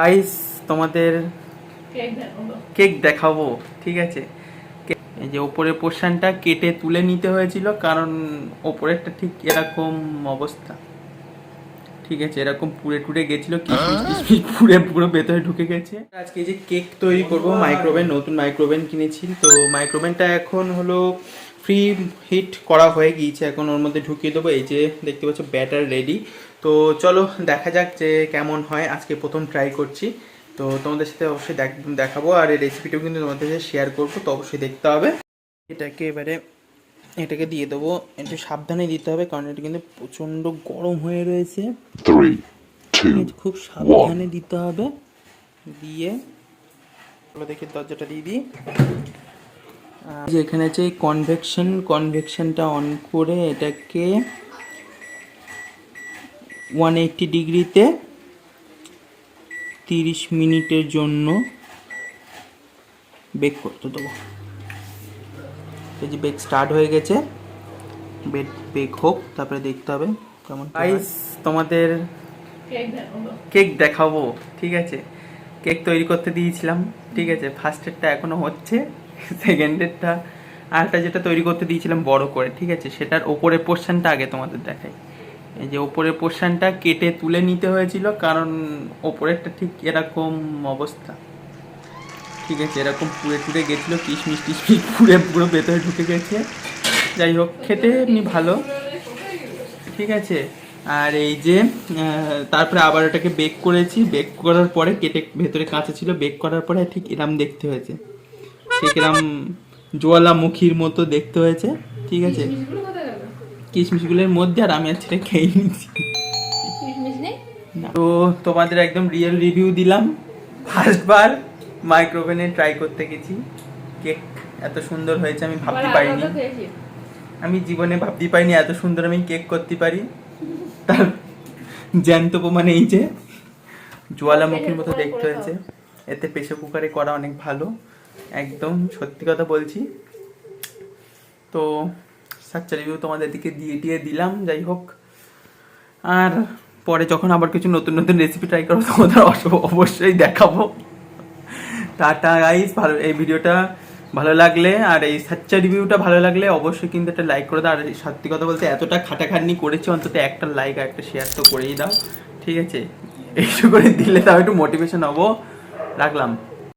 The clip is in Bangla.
গাইস তোমাদের কেক দেখাবো, ঠিক আছে। এই যে ওপরের পোর্শনটা কেটে তুলে নিতে হয়েছিল, কারণ ওপরেরটা ঠিক এরকম অবস্থা, ঠিক আছে। এরকম পুড়ে টুড়ে গেছিল, কিশমিশ টিশমিশ পুড়ে পুরো ভেতরে ঢুকে গেছে। আজকে যে কেক তৈরি করব, মাইক্রোওভেন, নতুন মাইক্রোওভেন কিনেছি। তো মাইক্রোওভেনটা এখন হলো ফ্রি হিট করা হয়ে গিয়েছে, এখন ওর মধ্যে ঢুকিয়ে দেবো। এই যে দেখতে পাচ্ছ ব্যাটার রেডি। তো চলো দেখা যাক যে কেমন হয়। আজকে প্রথম ট্রাই করছি, তো তোমাদের সাথে অবশ্যই দেখাবো। আর এই রেসিপিটাও কিন্তু তোমাদের সাথে শেয়ার করবো, তো অবশ্যই দেখতে হবে। এটাকে দিয়ে দেবো, একটু সাবধানে দিতে হবে, কারণ এটা কিন্তু প্রচণ্ড গরম হয়ে রয়েছে। খুব সাবধানে দিতে হবে। দিয়ে দেখি দরজাটা দিয়ে দিই। যে এখানে আছে কনভেকশনটা অন করে এটাকে 180 ডিগ্রিতে 30 মিনিটের জন্য বেক করতে দেবো। এই যে বেক স্টার্ট হয়ে গেছে, বেক হোক, তারপরে দেখতে হবে কেমন। গাইস তোমাদের কেক দেখাবো, ঠিক আছে। কেক তৈরি করতে দিয়েছিলাম, ঠিক আছে। ফার্স্টেরটা এখনো হচ্ছে, সেকেন্ডেরটা আরটা যেটা তৈরি করতে দিয়েছিলাম বড় করে, ঠিক আছে, সেটার ওপরের পোর্শনটা আগে তোমাদের দেখাই। এই যে ওপরের পোর্শনটা কেটে তুলে নিতে হয়েছিল, কারণ ওপরেরটা ঠিক এরকম অবস্থা, ঠিক আছে। এরকম পুড়ে টুড়ে গেছিলো, কিশমিশ টিশমিশ পুড়ে পুরো ভেতরে ঢুকে গেছে। যাই হোক, খেতে এমনি ভালো, ঠিক আছে। আর এই যে তারপরে আবার ওটাকে বেক করেছি, বেক করার পরে কেটে ভেতরে কাঁচা ছিল, বেক করার পরে ঠিক এরম দেখতে হয়েছে, ঠিক এরম জ্বালামুখীর মতো দেখতে হয়েছে, ঠিক আছে। কিশমিশগুলোর মধ্যে, আর আমি আজকে খেয়ে নিচ্ছি। তো তোমাদের একদম রিয়েল রিভিউ দিলাম। ফার্স্টবার মাইক্রোওভেনে ট্রাই করতে গেছি, কেক এত সুন্দর হয়েছে আমি ভাবতে পারিনি। আমি জীবনে ভাবতে পারিনি এত সুন্দর আমি কেক করতে পারি। তার জ্যান্ত প্রমাণ এই যে জ্বালামুখীর মতো দেখতে হয়েছে। এতে প্রেসার কুকারে করা অনেক ভালো, একদম সত্যি কথা বলছি। তো সাচ্চা রিভিউ তোমাদের দিকে দিয়ে দিলাম। যাই হোক, আর পরে যখন আবার কিছু নতুন নতুন রেসিপি ট্রাই করবো তোমাদের অবশ্যই দেখাবো। টাটা গাইস, ভালো এই ভিডিওটা ভালো লাগলে আর এই সাচ্চা রিভিউটা ভালো লাগলে অবশ্যই কিন্তু একটা লাইক করে দাও। আর সত্যি কথা বলতে এতটা খাটাখাটনি করেছি, অন্তত একটা লাইক আর একটা শেয়ার তো করেই দাও, ঠিক আছে। এইটুকু করে দিলে তাও একটু মোটিভেশন হবো। রাখলাম।